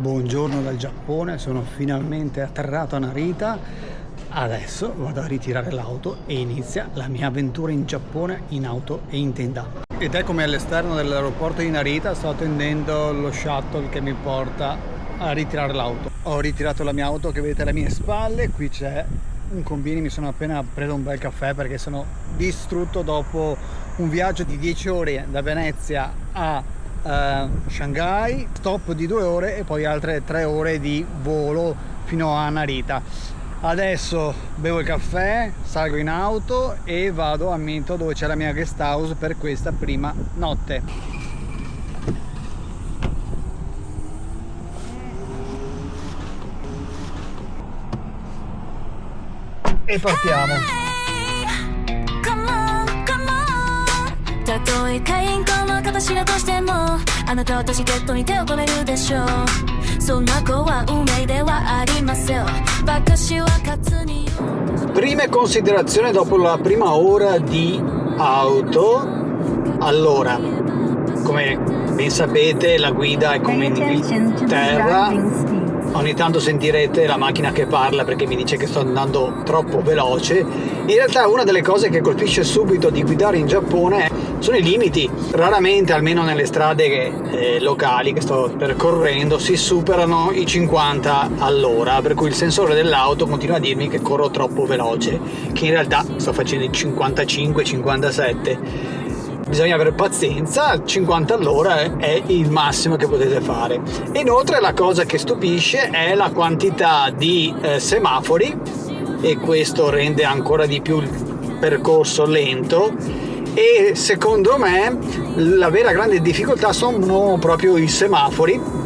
Buongiorno dal Giappone, sono finalmente atterrato a Narita. Adesso vado a ritirare l'auto e inizia la mia avventura in Giappone in auto e in tenda. Ed eccomi all'esterno dell'aeroporto di Narita, sto attendendo lo shuttle che mi porta a ritirare l'auto. Ho ritirato la mia auto che vedete alle mie spalle, qui c'è un combini, mi sono appena preso un bel caffè perché sono distrutto dopo un viaggio di 10 ore da Venezia a Shanghai, stop di 2 ore e poi altre 3 ore di volo fino a Narita. Adesso bevo il caffè, salgo in auto e vado a Mito dove c'è la mia guest house per questa prima notte. E partiamo. たとえ会員この形だとしてもあなたは私ゲットに手を止めるでしょうそんな子は運命ではありません私は勝つに Prime considerazioni dopo la prima ora di auto. Allora, come ben sapete la guida è come in Inghilterra. Ogni tanto sentirete la macchina che parla perché mi dice che sto andando troppo veloce. In realtà una delle cose che colpisce subito di guidare in Giappone sono i limiti. Raramente, almeno nelle strade locali che sto percorrendo, si superano i 50 all'ora, per cui il sensore dell'auto continua a dirmi che corro troppo veloce, che in realtà sto facendo i 55-57. Bisogna avere pazienza, 50 all'ora è il massimo che potete fare. Inoltre la cosa che stupisce è la quantità di semafori, e questo rende ancora di più il percorso lento, e secondo me la vera grande difficoltà sono proprio i semafori,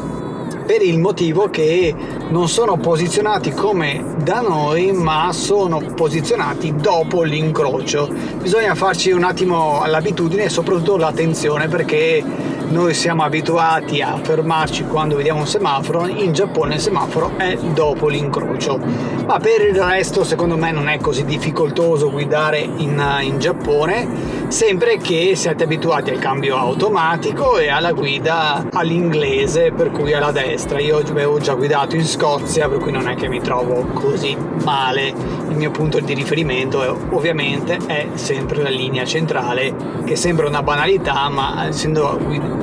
per il motivo che non sono posizionati come da noi, ma sono posizionati dopo l'incrocio. Bisogna farci un attimo l'abitudine e soprattutto l'attenzione, perché noi siamo abituati a fermarci quando vediamo un semaforo. In Giappone il semaforo è dopo l'incrocio, ma per il resto secondo me non è così difficoltoso guidare in Giappone, sempre che siate abituati al cambio automatico e alla guida all'inglese, per cui alla destra. Io avevo già guidato in Scozia, per cui non è che mi trovo così male. Il mio punto di riferimento ovviamente è sempre la linea centrale, che sembra una banalità, ma essendo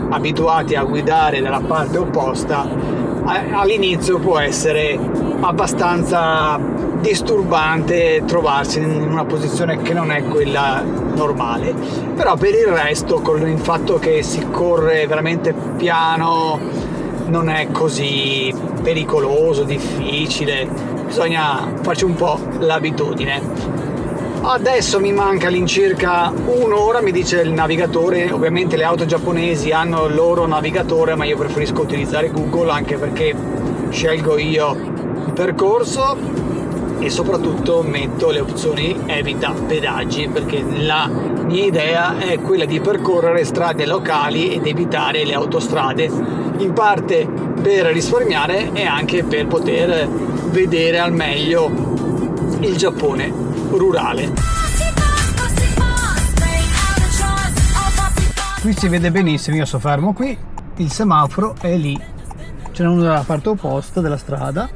abituati a guidare dalla parte opposta all'inizio può essere abbastanza disturbante trovarsi in una posizione che non è quella normale. Però per il resto, con il fatto che si corre veramente piano, non è così pericoloso, difficile. Bisogna farci un po' l'abitudine. Adesso mi manca all'incirca un'ora, mi dice il navigatore. Ovviamente le auto giapponesi hanno il loro navigatore, ma io preferisco utilizzare Google, anche perché scelgo io il percorso e soprattutto metto le opzioni evita pedaggi, perché la mia idea è quella di percorrere strade locali ed evitare le autostrade, in parte per risparmiare e anche per poter vedere al meglio il Giappone rurale. Qui si vede benissimo, io sto fermo qui, il semaforo è lì, c'è uno dalla parte opposta della strada.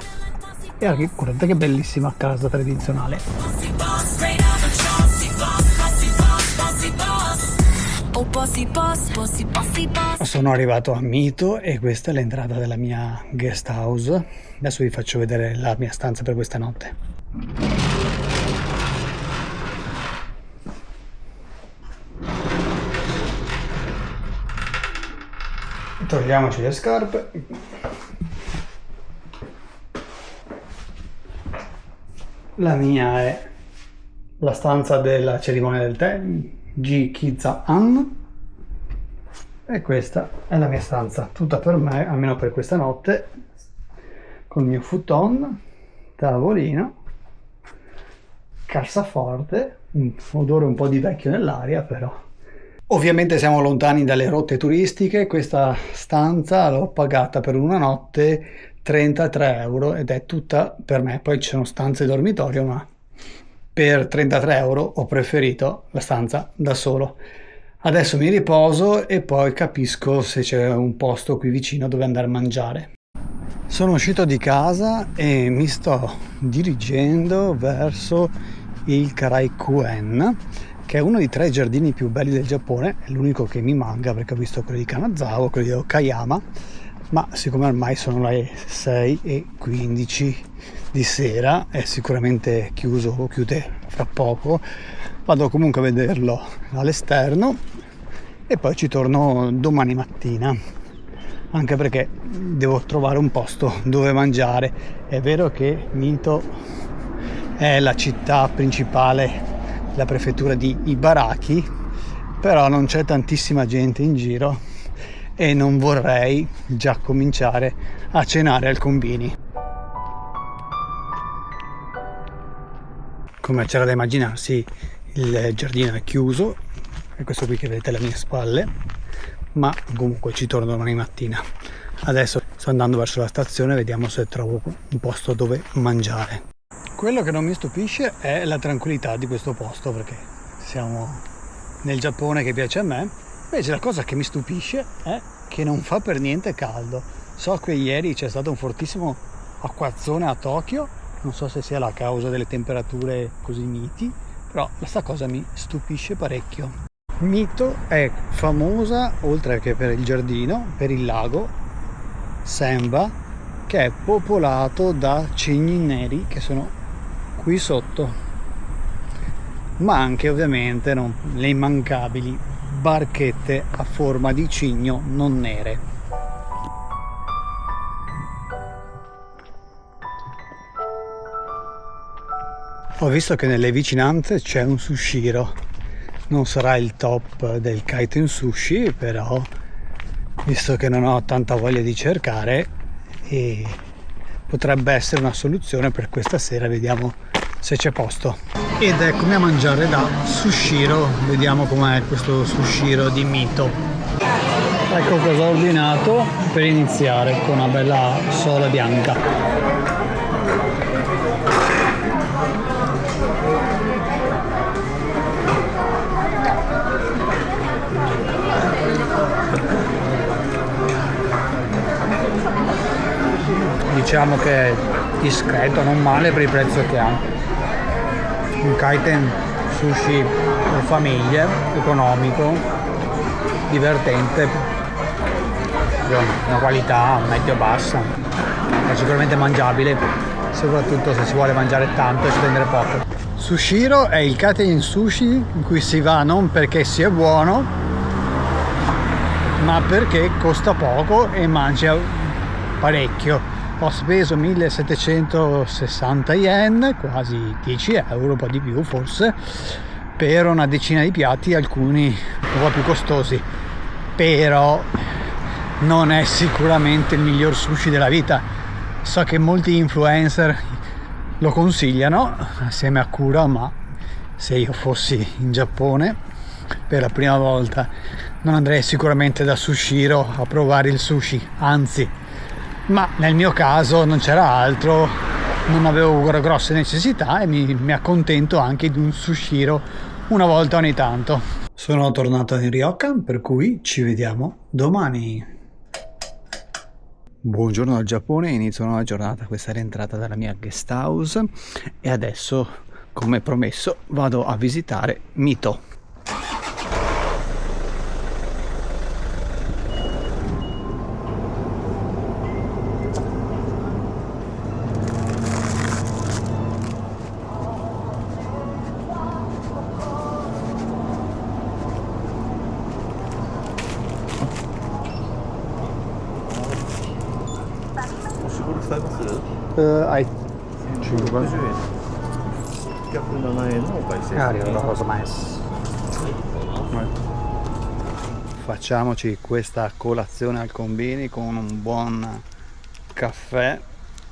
E anche guardate che bellissima casa tradizionale. Sono arrivato a Mito e questa è l'entrata della mia guest house. Adesso vi faccio vedere la mia stanza per questa notte. Togliamoci le scarpe. La mia è la stanza della cerimonia del tè, Ji-Kiza-an, e questa è la mia stanza, tutta per me, almeno per questa notte, con il mio futon, tavolino, cassaforte, un odore un po' di vecchio nell'aria però. Ovviamente siamo lontani dalle rotte turistiche. Questa stanza l'ho pagata per una notte 33 euro ed è tutta per me. Poi ci sono stanze dormitorio, ma per 33 euro ho preferito la stanza da solo. Adesso mi riposo e poi capisco se c'è un posto qui vicino dove andare a mangiare. Sono uscito di casa e mi sto dirigendo verso il Karaikuen, che è uno dei 3 giardini più belli del Giappone. È l'unico che mi manca perché ho visto quelli di Kanazawa, quelli di Okayama, ma siccome ormai sono le 6:15 di sera, è sicuramente chiuso o chiude fra poco, vado comunque a vederlo all'esterno e poi ci torno domani mattina, anche perché devo trovare un posto dove mangiare. È vero che Mito è la città principale, la prefettura di Ibaraki, però non c'è tantissima gente in giro e non vorrei già cominciare a cenare al Combini. Come c'era da immaginarsi, il giardino è chiuso, è questo qui che vedete alle mie spalle, ma comunque ci torno domani mattina. Adesso sto andando verso la stazione, vediamo se trovo un posto dove mangiare. Quello che non mi stupisce è la tranquillità di questo posto, perché siamo nel Giappone che piace a me. Invece la cosa che mi stupisce è che non fa per niente caldo. So che ieri c'è stato un fortissimo acquazzone a Tokyo, non so se sia la causa delle temperature così miti, però questa cosa mi stupisce parecchio. Mito è famosa, oltre che per il giardino, per il lago Senba, che è popolato da cigni neri che sono qui sotto, ma anche ovviamente le immancabili barchette a forma di cigno non nere. Ho visto che nelle vicinanze c'è un sushiro, non sarà il top del kaiten sushi, però visto che non ho tanta voglia di cercare, e potrebbe essere una soluzione per questa sera, vediamo se c'è posto. Ed eccomi a mangiare da Sushiro, vediamo com'è questo Sushiro di Mito. Ecco cosa ho ordinato per iniziare, con una bella sola bianca. Diciamo che è discreto, non male per il prezzo che ha. Un kaiten sushi per famiglie, economico, divertente, una qualità medio-bassa, è sicuramente mangiabile, soprattutto se si vuole mangiare tanto e spendere poco. Sushiro è il kaiten sushi in cui si va non perché sia buono, ma perché costa poco e mangia parecchio. Ho speso 1760 yen, quasi 10 euro, un po' di più forse, per una decina di piatti, alcuni un po' più costosi, però non è sicuramente il miglior sushi della vita. So che molti influencer lo consigliano assieme a Kura, ma se io fossi in Giappone per la prima volta non andrei sicuramente da Sushiro a provare il sushi, anzi. Ma nel mio caso non c'era altro, non avevo grosse necessità e mi accontento anche di un Sushiro una volta ogni tanto. Sono tornato in Ryokan, per cui ci vediamo domani. Buongiorno dal Giappone, inizio una nuova giornata, questa è rientrata dalla mia guest house e adesso, come promesso, vado a visitare Mito. Facciamoci questa colazione al Combini con un buon caffè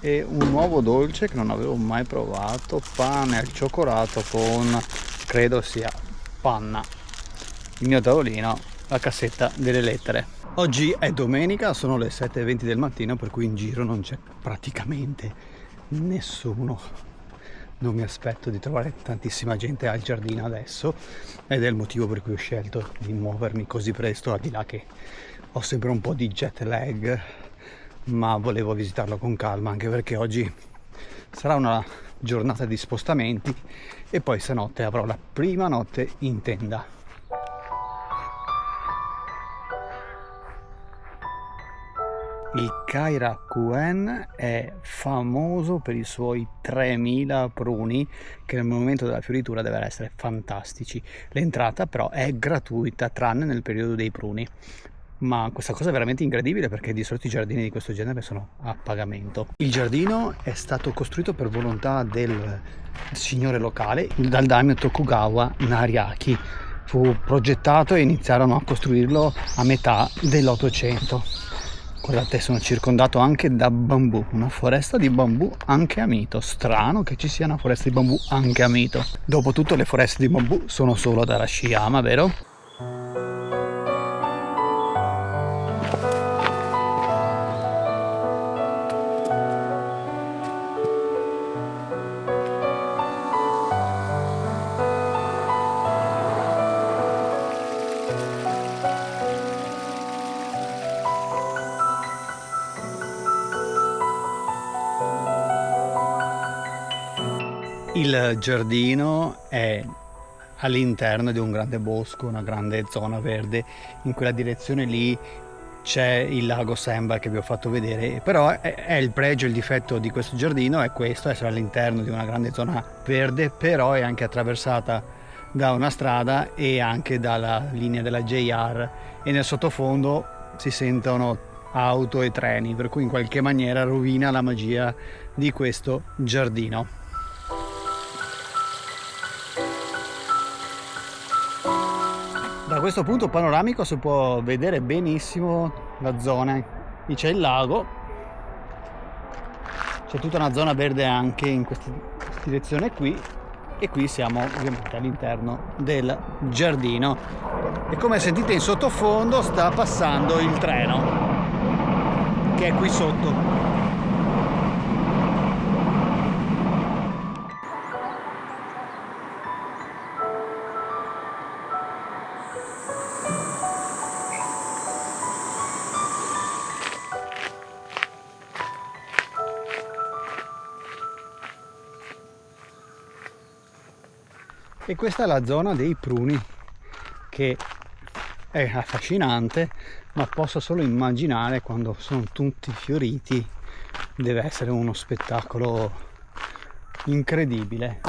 e un nuovo dolce che non avevo mai provato, pane al cioccolato con, credo sia panna. Il mio tavolino, la cassetta delle lettere. Oggi è domenica, sono le 7:20 del mattino, per cui in giro non c'è praticamente nessuno. Non mi aspetto di trovare tantissima gente al giardino adesso ed è il motivo per cui ho scelto di muovermi così presto, al di là che ho sempre un po' di jet lag ma volevo visitarlo con calma, anche perché oggi sarà una giornata di spostamenti e poi stanotte avrò la prima notte in tenda. Il Kairakuren è famoso per i suoi 3000 pruni che nel momento della fioritura devono essere fantastici. L'entrata però è gratuita tranne nel periodo dei pruni, ma questa cosa è veramente incredibile perché di solito i giardini di questo genere sono a pagamento. Il giardino è stato costruito per volontà del signore locale, dal daimyo Tokugawa Nariaki. Fu progettato e iniziarono a costruirlo a metà dell'800. Guardate, sono circondato anche da bambù, una foresta di bambù anche a Mito. Strano che ci sia una foresta di bambù anche a Mito. Dopotutto le foreste di bambù sono solo ad Arashiyama, vero? Il giardino è all'interno di un grande bosco, una grande zona verde. In quella direzione lì c'è il lago Semba che vi ho fatto vedere, però è il pregio, il difetto di questo giardino è questo, essere all'interno di una grande zona verde, però è anche attraversata da una strada e anche dalla linea della JR e nel sottofondo si sentono auto e treni, per cui in qualche maniera rovina la magia di questo giardino. Da questo punto panoramico si può vedere benissimo la zona. Qui c'è il lago, c'è tutta una zona verde anche in questa direzione qui e qui siamo ovviamente all'interno del giardino e come sentite in sottofondo sta passando il treno che è qui sotto. E questa è la zona dei pruni che è affascinante, ma posso solo immaginare quando sono tutti fioriti deve essere uno spettacolo incredibile.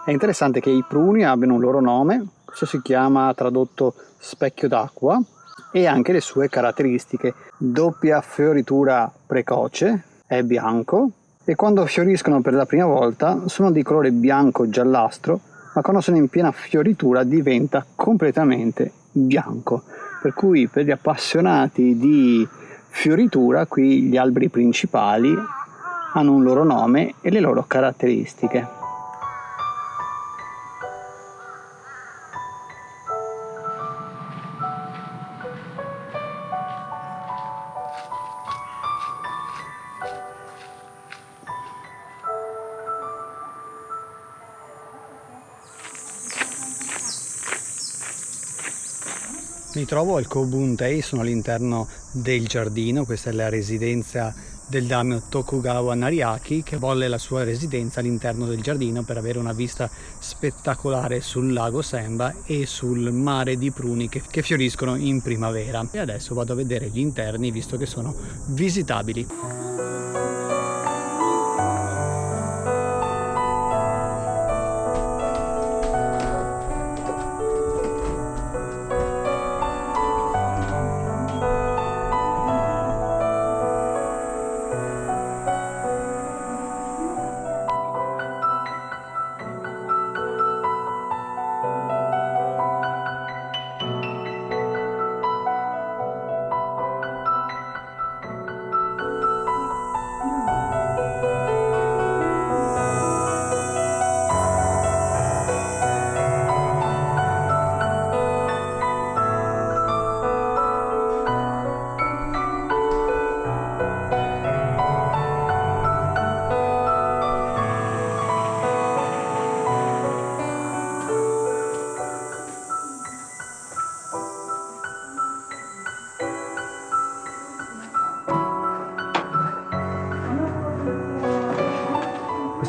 È interessante che i pruni abbiano un loro nome, questo si chiama tradotto specchio d'acqua, e anche le sue caratteristiche. Doppia fioritura precoce, è bianco, e quando fioriscono per la prima volta sono di colore bianco-giallastro, ma quando sono in piena fioritura diventa completamente bianco. Per cui per gli appassionati di fioritura qui gli alberi principali hanno un loro nome e le loro caratteristiche. Mi trovo al Kobuntei, sono all'interno del giardino, questa è la residenza del daimyo Tokugawa Nariaki che volle la sua residenza all'interno del giardino per avere una vista spettacolare sul lago Semba e sul mare di pruni che fioriscono in primavera. E adesso vado a vedere gli interni visto che sono visitabili.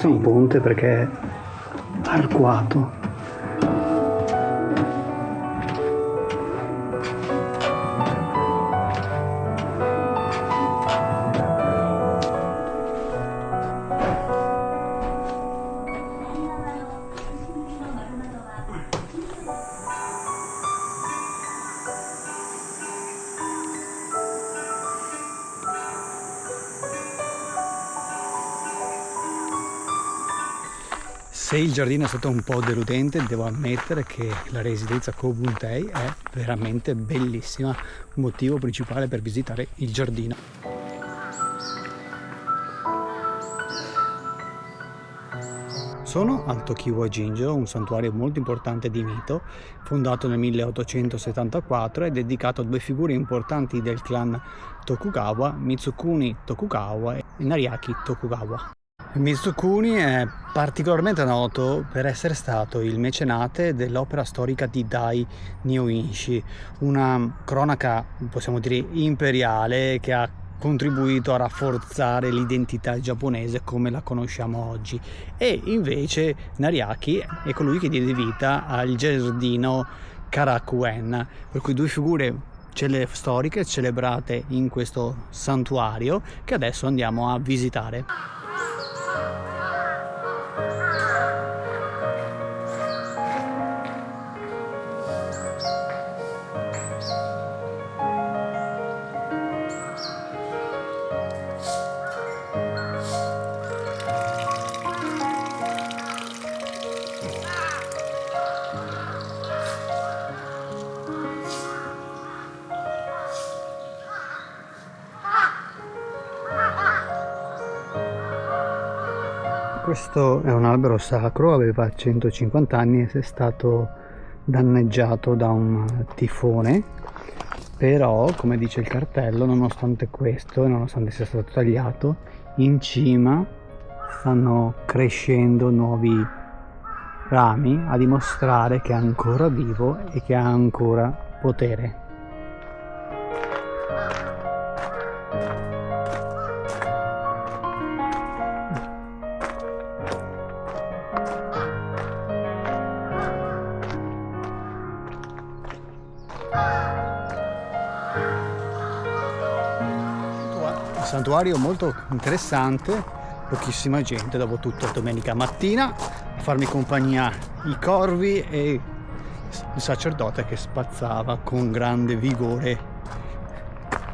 questo è un ponte perché è arcuato. Se il giardino è stato un po' deludente, devo ammettere che la residenza Koh Boon Thai è veramente bellissima, motivo principale per visitare il giardino. Sono al Tokiwa Jinjo, un santuario molto importante di Mito, fondato nel 1874 e dedicato a due figure importanti del clan Tokugawa, Mitsukuni Tokugawa e Nariaki Tokugawa. Mitsukuni è particolarmente noto per essere stato il mecenate dell'opera storica di Dai Nyoinshi, una cronaca, possiamo dire, imperiale che ha contribuito a rafforzare l'identità giapponese come la conosciamo oggi. E invece Nariaki è colui che diede vita al giardino Karakuen, per cui due figure storiche celebrate in questo santuario che adesso andiamo a visitare. Questo è un albero sacro, aveva 150 anni ed è stato danneggiato da un tifone, però come dice il cartello, nonostante questo e nonostante sia stato tagliato, in cima stanno crescendo nuovi rami a dimostrare che è ancora vivo e che ha ancora potere. Santuario molto interessante, pochissima gente, dopo tutto domenica mattina, a farmi compagnia i corvi e il sacerdote che spazzava con grande vigore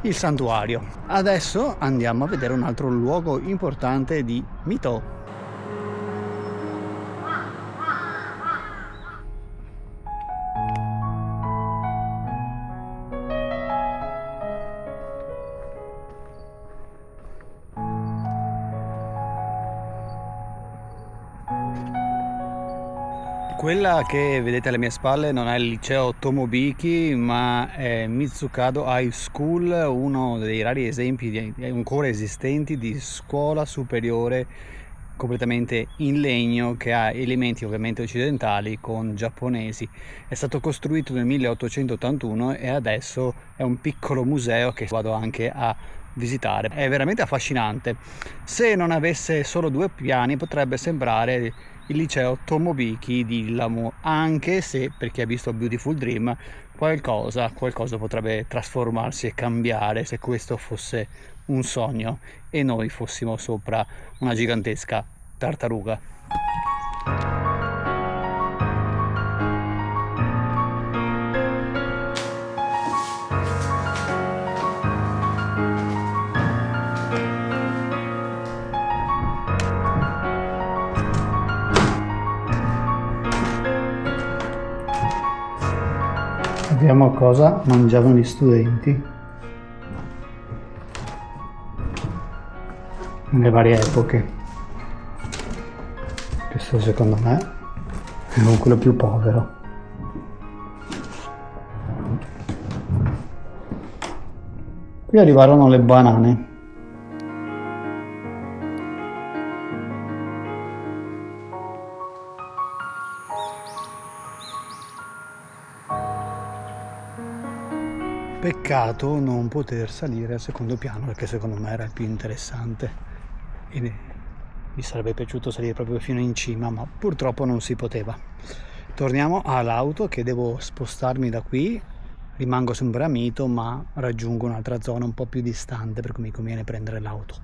il santuario. Adesso andiamo a vedere un altro luogo importante di Mito. Quella che vedete alle mie spalle non è il liceo Tomobiki, ma è Mitsukado High School, uno dei rari esempi ancora esistenti di scuola superiore completamente in legno che ha elementi ovviamente occidentali con giapponesi. È stato costruito nel 1881 e adesso è un piccolo museo che vado anche a visitare. È veramente affascinante. Se non avesse solo 2 piani potrebbe sembrare il liceo Tomobiki di Lamu, anche se per chi ha visto Beautiful Dream qualcosa potrebbe trasformarsi e cambiare se questo fosse un sogno e noi fossimo sopra una gigantesca tartaruga. Vediamo cosa mangiavano gli studenti nelle varie epoche. Questo secondo me è non quello più povero. Qui arrivarono le banane. Peccato non poter salire al secondo piano, perché secondo me era il più interessante. mi sarebbe piaciuto salire proprio fino in cima, ma purtroppo non si poteva. Torniamo all'auto, che devo spostarmi da qui, rimango sempre a Mito ma raggiungo un'altra zona un po' più distante, per cui mi conviene prendere l'auto.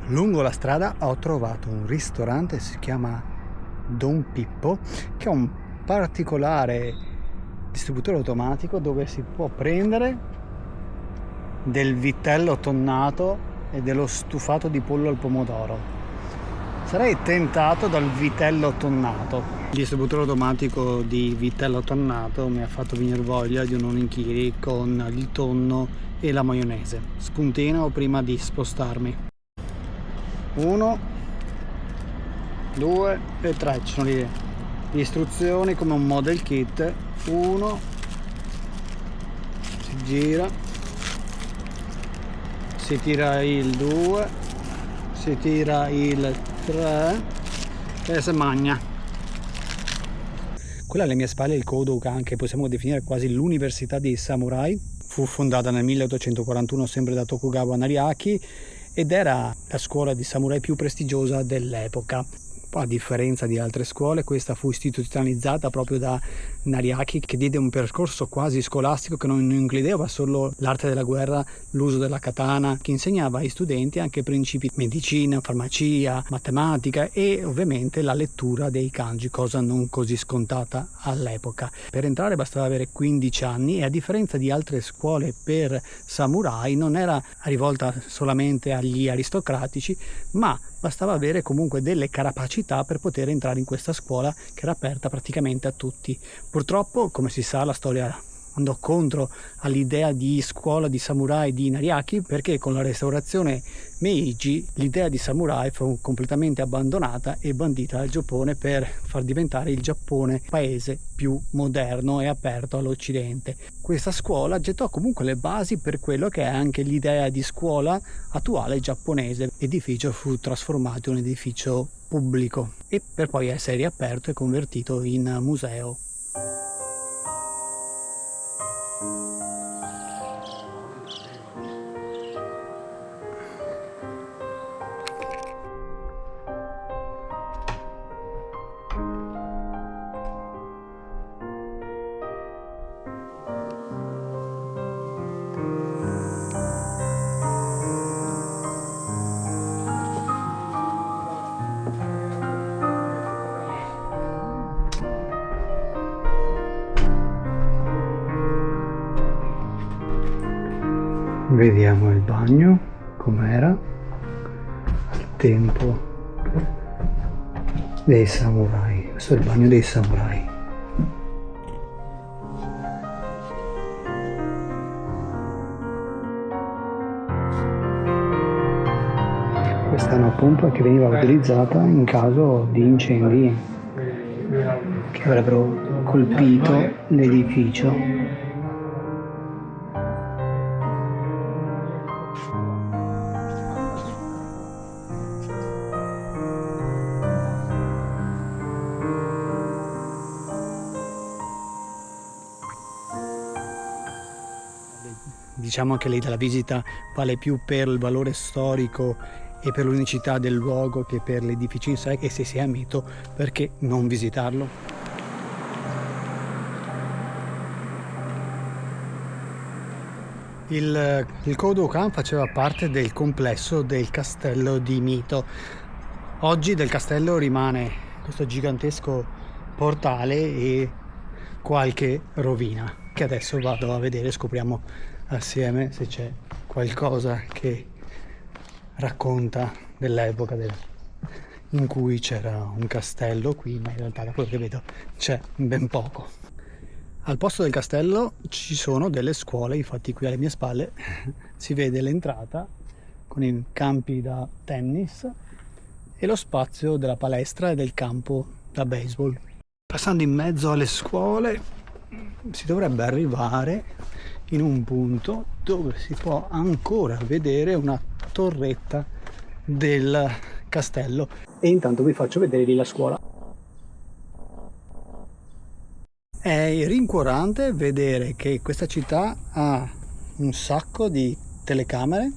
Lungo la strada ho trovato un ristorante, si chiama Don Pippo, che è un particolare distributore automatico dove si può prendere del vitello tonnato e dello stufato di pollo al pomodoro. Sarei tentato dal vitello tonnato. Il distributore automatico di vitello tonnato mi ha fatto venire voglia di un onigiri con il tonno e la maionese. Spuntino prima di spostarmi. 1, 2 e 3, ci sono le istruzioni come un model kit. 1, si gira, si tira il 2, si tira il 3 e si magna. Quella alle mie spalle è il Kodokan, che possiamo definire quasi l'università dei samurai. Fu fondata nel 1841 sempre da Tokugawa Nariaki ed era la scuola di samurai più prestigiosa dell'epoca. A differenza di altre scuole, questa fu istituzionalizzata proprio da Nariaki, che diede un percorso quasi scolastico che non includeva solo l'arte della guerra, l'uso della katana, che insegnava ai studenti anche principi di medicina, farmacia, matematica e ovviamente la lettura dei kanji, cosa non così scontata all'epoca. Per entrare bastava avere 15 anni e, a differenza di altre scuole per samurai, non era rivolta solamente agli aristocratici, ma bastava avere comunque delle capacità per poter entrare in questa scuola, che era aperta praticamente a tutti. Purtroppo, come si sa, la storia andò contro all'idea di scuola di samurai di Nariaki, perché con la restaurazione Meiji l'idea di samurai fu completamente abbandonata e bandita dal Giappone per far diventare il Giappone paese più moderno e aperto all'Occidente. Questa scuola gettò comunque le basi per quello che è anche l'idea di scuola attuale giapponese. L'edificio fu trasformato in un edificio pubblico e per poi essere riaperto e convertito in museo. Vediamo il bagno com'era al tempo dei samurai. Questo è il bagno dei samurai. Questa è una pompa che veniva utilizzata in caso di incendi che avrebbero colpito l'edificio. Diciamo che lì la visita vale più per il valore storico e per l'unicità del luogo che per l'edificio in sé, e se si è a Mito, perché non visitarlo? Il Kodokan faceva parte del complesso del castello di Mito. Oggi del castello rimane questo gigantesco portale e qualche rovina, che adesso vado a vedere, scopriamo assieme se c'è qualcosa che racconta dell'epoca in cui c'era un castello qui, ma in realtà da quello che vedo c'è ben poco. Al posto del castello ci sono delle scuole, infatti qui alle mie spalle si vede l'entrata con i campi da tennis e lo spazio della palestra e del campo da baseball. Passando in mezzo alle scuole si dovrebbe arrivare in un punto dove si può ancora vedere una torretta del castello, e intanto vi faccio vedere lì la scuola. È rincuorante vedere che questa città ha un sacco di telecamere.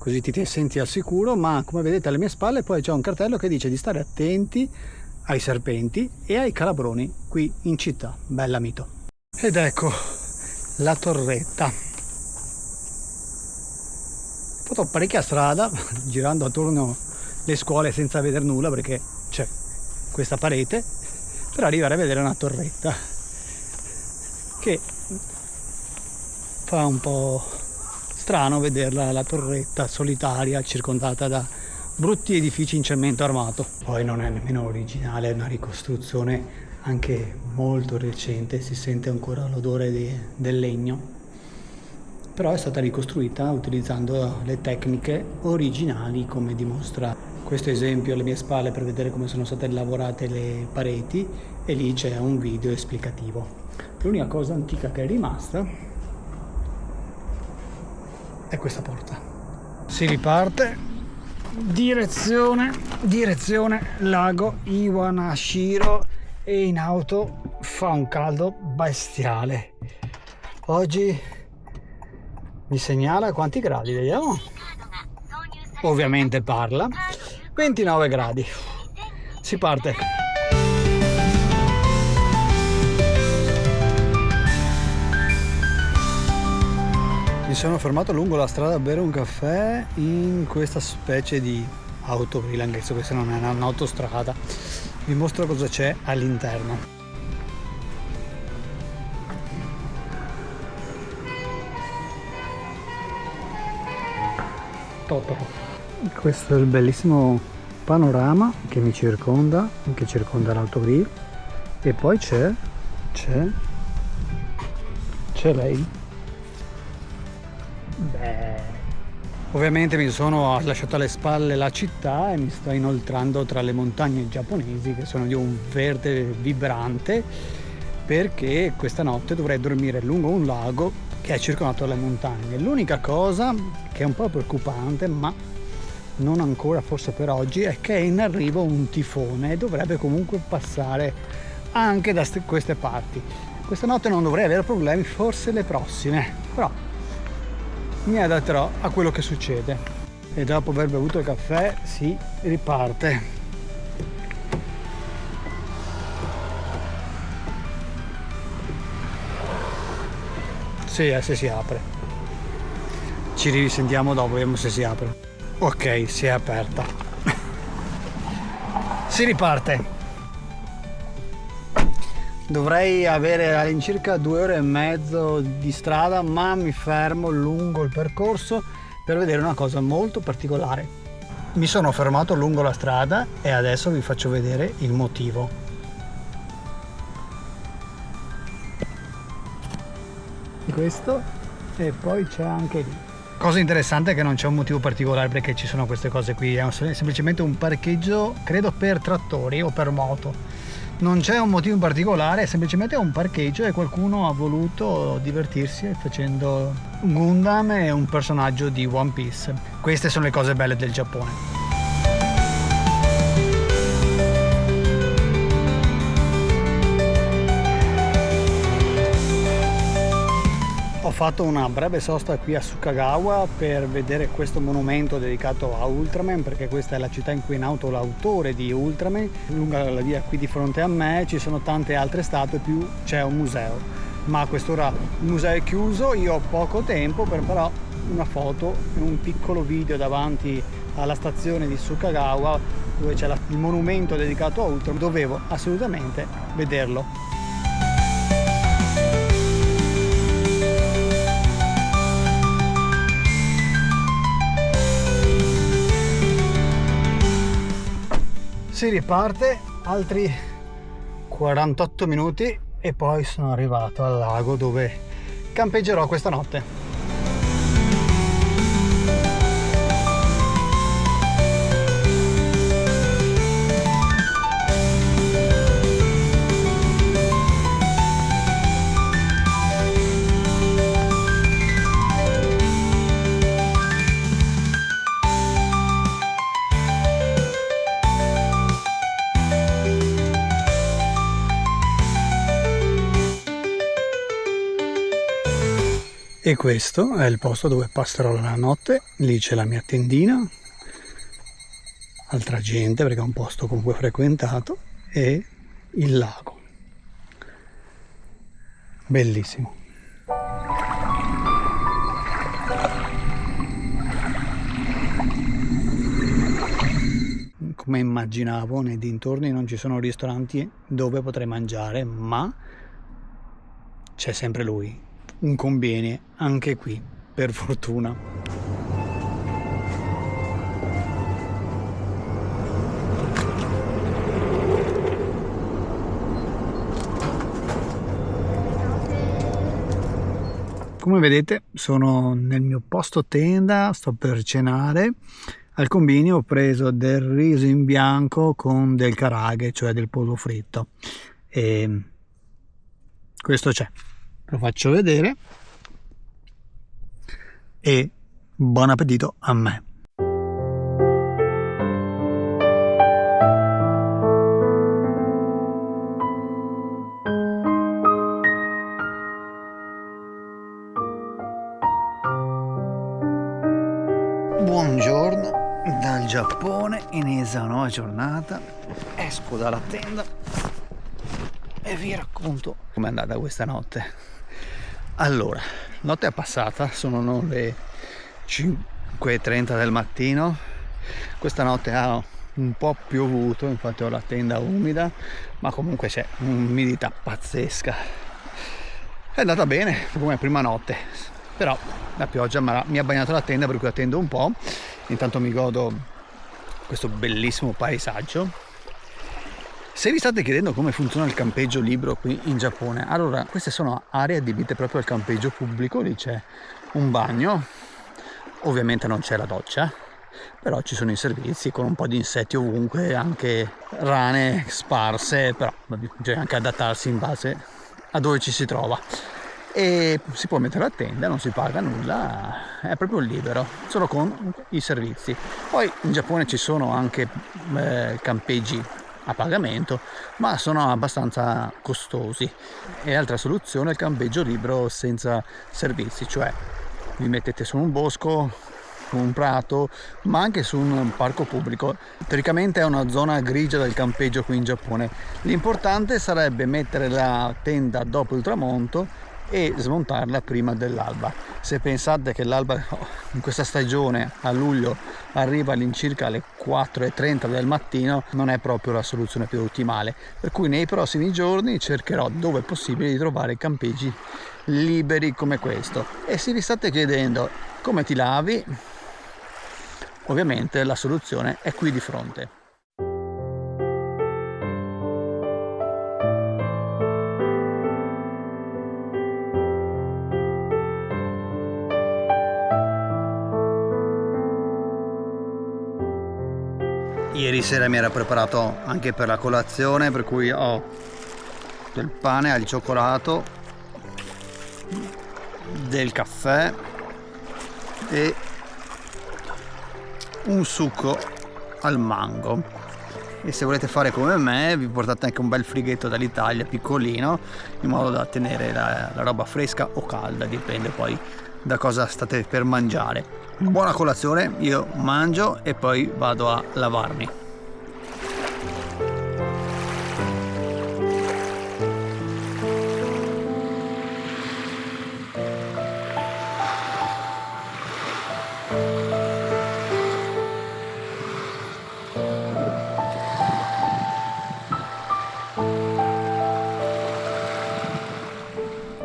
così ti senti al sicuro, ma come vedete alle mie spalle poi c'è un cartello che dice di stare attenti ai serpenti e ai calabroni qui in città. Bella mito. Ed ecco la torretta. Ho fatto parecchia strada girando attorno le scuole senza vedere nulla, perché c'è questa parete, per arrivare a vedere una torretta che fa un po' strano vederla, la torretta solitaria circondata da brutti edifici in cemento armato. Poi non è nemmeno originale, è una ricostruzione anche molto recente, si sente ancora l'odore del legno, però è stata ricostruita utilizzando le tecniche originali, come dimostra questo esempio alle mie spalle, per vedere come sono state lavorate le pareti, e lì c'è un video esplicativo. L'unica cosa antica che è rimasta è questa porta. Si riparte direzione lago Iwanashiro, e in auto fa un caldo bestiale. Oggi mi segnala quanti gradi, vediamo. Ovviamente parla. 29 gradi. Si parte. Mi sono fermato lungo la strada a bere un caffè in questa specie di autogrill, anche se questa non è un'autostrada. Vi mostro cosa c'è all'interno. Totoro. Questo è il bellissimo panorama che mi circonda, che circonda l'autogrill, e poi c'è lei. Beh, ovviamente mi sono lasciato alle spalle la città e mi sto inoltrando tra le montagne giapponesi, che sono di un verde vibrante, perché questa notte dovrei dormire lungo un lago che è circondato dalle montagne. L'unica cosa che è un po' preoccupante, ma non ancora forse per oggi, è che è in arrivo un tifone e dovrebbe comunque passare anche da queste parti. Questa notte non dovrei avere problemi, forse le prossime, però mi adatterò a quello che succede. E dopo aver bevuto il caffè si riparte. Sì, se si apre. Ci risentiamo dopo, vediamo se si apre. Ok, si è aperta. Si riparte. Dovrei avere all'incirca 2 ore e mezzo di strada, ma mi fermo lungo il percorso per vedere una cosa molto particolare. Mi sono fermato lungo la strada e adesso vi faccio vedere il motivo. Questo, e poi c'è anche lì. Cosa interessante è che non c'è un motivo particolare perché ci sono queste cose qui, è semplicemente un parcheggio, credo per trattori o per moto. Non c'è un motivo in particolare, è semplicemente un parcheggio e qualcuno ha voluto divertirsi facendo un Gundam e un personaggio di One Piece. Queste sono le cose belle del Giappone. Ho fatto una breve sosta qui a Sukagawa per vedere questo monumento dedicato a Ultraman, perché questa è la città in cui è nato l'autore di Ultraman. Lungo la via qui di fronte a me ci sono tante altre statue, più c'è un museo, ma a quest'ora il museo è chiuso. Io ho poco tempo per però una foto e un piccolo video davanti alla stazione di Sukagawa, dove c'è il monumento dedicato a Ultraman. Dovevo assolutamente vederlo. Si riparte, altri 48 minuti e poi sono arrivato al lago dove campeggerò questa notte. E questo è il posto dove passerò la notte. Lì c'è la mia tendina, altra gente perché è un posto comunque frequentato, e il lago. Bellissimo. Come immaginavo, nei dintorni non ci sono ristoranti dove potrei mangiare, ma c'è sempre lui. Un conviene anche qui, per fortuna. Come vedete sono nel mio posto tenda, sto per cenare. Al combini ho preso del riso in bianco con del caraghe, cioè del pollo fritto, e questo c'è, lo faccio vedere, e buon appetito a me. Buongiorno dal Giappone, inizia una nuova giornata, esco dalla tenda e vi racconto com'è andata questa notte. Allora, notte è passata, sono le 5:30 del mattino, questa notte ha un po' piovuto, infatti ho la tenda umida, ma comunque c'è un'umidità pazzesca. È andata bene come prima notte, però la pioggia mi ha bagnato la tenda, per cui attendo un po'. Intanto mi godo questo bellissimo paesaggio. Se vi state chiedendo come funziona il campeggio libero qui in Giappone, allora queste sono aree adibite proprio al campeggio pubblico. Lì c'è un bagno, ovviamente non c'è la doccia, però ci sono i servizi con un po' di insetti ovunque, anche rane sparse, però bisogna anche adattarsi in base a dove ci si trova. E si può mettere la tenda, non si paga nulla, è proprio libero, solo con i servizi. Poi in Giappone ci sono anche campeggi a pagamento, ma sono abbastanza costosi. E altra soluzione è il campeggio libero senza servizi, cioè vi mettete su un bosco, su un prato, ma anche su un parco pubblico. Teoricamente è una zona grigia del campeggio qui in Giappone. L'importante sarebbe mettere la tenda dopo il tramonto e smontarla prima dell'alba. Se pensate che l'alba in questa stagione a luglio arriva all'incirca alle 4:30 del mattino, non è proprio la soluzione più ottimale, per cui nei prossimi giorni cercherò dove possibile di trovare campeggi liberi come questo. E se vi state chiedendo come ti lavi, ovviamente la soluzione è qui di fronte. Ieri sera mi era preparato anche per la colazione, per cui ho del pane al cioccolato, del caffè e un succo al mango. E se volete fare come me vi portate anche un bel frighetto dall'Italia piccolino, in modo da tenere la roba fresca o calda, dipende poi da cosa state per mangiare. Buona colazione, io mangio e poi vado a lavarmi.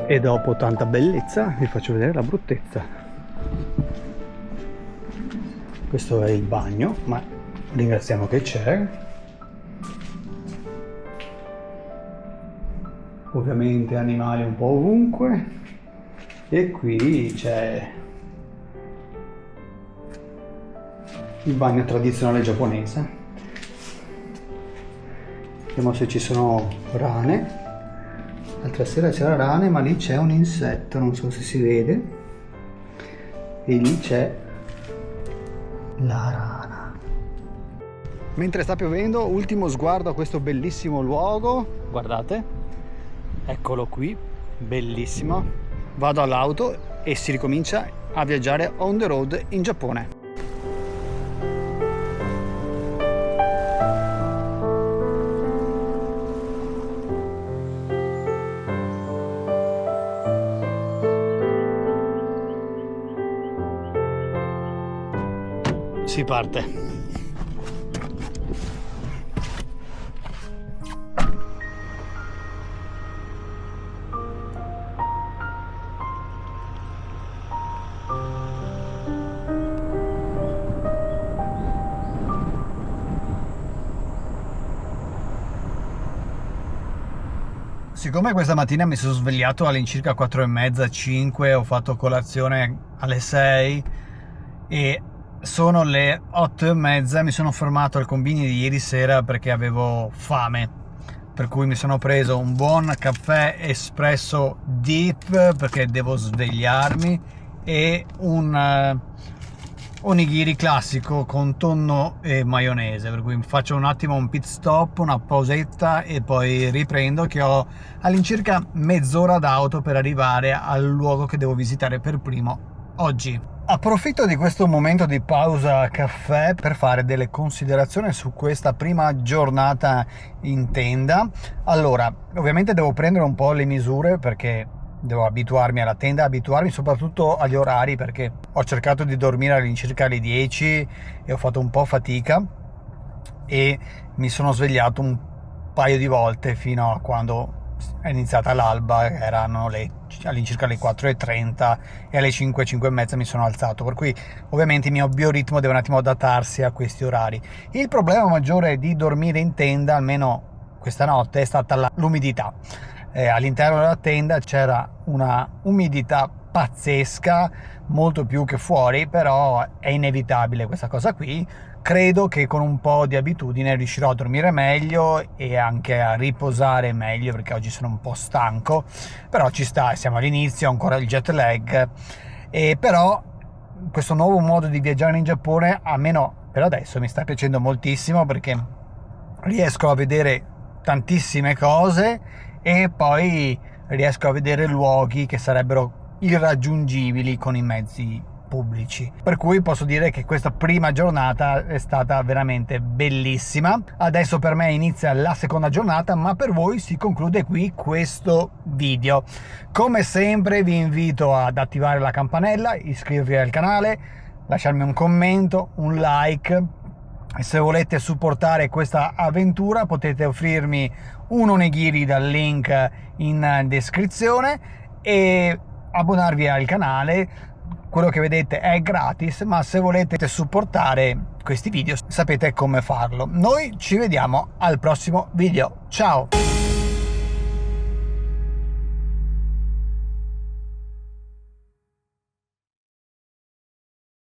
E dopo tanta bellezza vi faccio vedere la bruttezza. Questo è il bagno, ma ringraziamo che c'è. Ovviamente animali un po' ovunque. E qui c'è il bagno tradizionale giapponese. Vediamo se ci sono rane. L'altra sera c'era rane, ma lì c'è un insetto, non so se si vede. E lì c'è la rana. Mentre sta piovendo, ultimo sguardo a questo bellissimo luogo. Guardate, eccolo qui, bellissimo. Vado all'auto e si ricomincia a viaggiare on the road in Giappone. Si parte. Siccome questa mattina mi sono svegliato all'incirca 4:30, 5, ho fatto colazione alle 6 e sono le 8:30, mi sono fermato al combini di ieri sera perché avevo fame, per cui mi sono preso un buon caffè espresso deep perché devo svegliarmi e un onigiri classico con tonno e maionese, per cui faccio un attimo un pit stop, una pausetta e poi riprendo, che ho all'incirca mezz'ora d'auto per arrivare al luogo che devo visitare per primo oggi. Approfitto di questo momento di pausa caffè per fare delle considerazioni su questa prima giornata in tenda. Allora, ovviamente devo prendere un po' le misure perché devo abituarmi alla tenda, abituarmi soprattutto agli orari, perché ho cercato di dormire all'incirca alle 10 e ho fatto un po' fatica e mi sono svegliato un paio di volte fino a quando è iniziata l'alba, erano all'incirca le 4:30 e alle 5, 5:30 mi sono alzato, per cui ovviamente il mio bioritmo deve un attimo adattarsi a questi orari. Il problema maggiore di dormire in tenda, almeno questa notte, è stata l'umidità. All'interno della tenda c'era una umidità pazzesca, molto più che fuori, però è inevitabile questa cosa qui. Credo che con un po' di abitudine riuscirò a dormire meglio e anche a riposare meglio, perché oggi sono un po' stanco, però ci sta, siamo all'inizio, ho ancora il jet lag, e però questo nuovo modo di viaggiare in Giappone, almeno per adesso, mi sta piacendo moltissimo perché riesco a vedere tantissime cose e poi riesco a vedere luoghi che sarebbero irraggiungibili con i mezzi pubblici, per cui posso dire che questa prima giornata è stata veramente bellissima. Adesso per me inizia la seconda giornata, ma per voi si conclude qui questo video. Come sempre vi invito ad attivare la campanella, iscrivervi al canale, lasciarmi un commento, un like, e se volete supportare questa avventura potete offrirmi un onigiri dal link in descrizione e abbonarvi al canale. Quello che vedete è gratis, ma se volete supportare questi video sapete come farlo. Noi ci vediamo al prossimo video. Ciao!